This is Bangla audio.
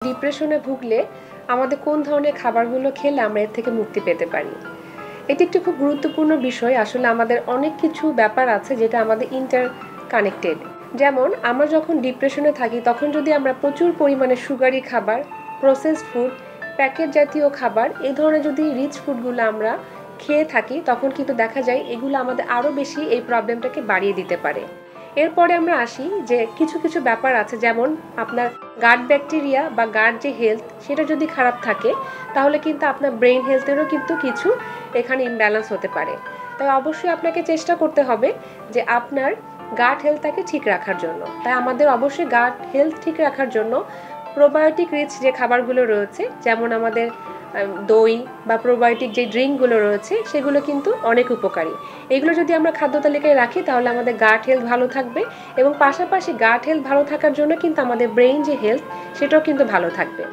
ডিপ্রেশনে ভুগলে আমাদের কোন ধরনের খাবারগুলো খেলে আমরা এর থেকে মুক্তি পেতে পারি। এটি একটি খুব গুরুত্বপূর্ণ বিষয়। আসলে আমাদের অনেক কিছু ব্যাপার আছে যেটা আমাদের ইন্টারকানেক্টেড। যেমন আমরা যখন ডিপ্রেশনে থাকি তখন যদি আমরা প্রচুর পরিমাণে সুগারি খাবার, প্রসেসড ফুড, প্যাকেট জাতীয় খাবার, এই ধরনের যদি রিচ ফুডগুলো আমরা খেয়ে থাকি তখন কিন্তু দেখা যায় এগুলো আমাদের আরও বেশি এই প্রবলেমটাকে বাড়িয়ে দিতে পারে। এরপরে আমরা আসি যে কিছু কিছু ব্যাপার আছে, যেমন আপনার গাট ব্যাকটেরিয়া বা গাট যে হেলথ সেটা যদি খারাপ থাকে তাহলে কিন্তু আপনার ব্রেন হেলথেরও কিন্তু কিছু এখানে ইমব্যালেন্স হতে পারে। তাই অবশ্যই আপনাকে চেষ্টা করতে হবে যে আপনার গাট হেলথটাকে ঠিক রাখার জন্য। তাই আমাদের অবশ্যই গাট হেলথ ঠিক রাখার জন্য প্রোবায়োটিক রিচ যে খাবারগুলো রয়েছে, যেমন আমাদের দই বা প্রোবায়োটিক যে ড্রিঙ্কগুলো রয়েছে সেগুলো কিন্তু অনেক উপকারী। এগুলো যদি আমরা খাদ্য তালিকায় রাখি তাহলে আমাদের গাট হেলথ ভালো থাকবে এবং পাশাপাশি গাট হেলথ ভালো থাকার জন্য কিন্তু আমাদের ব্রেইন যে হেলথ সেটাও কিন্তু ভালো থাকবে।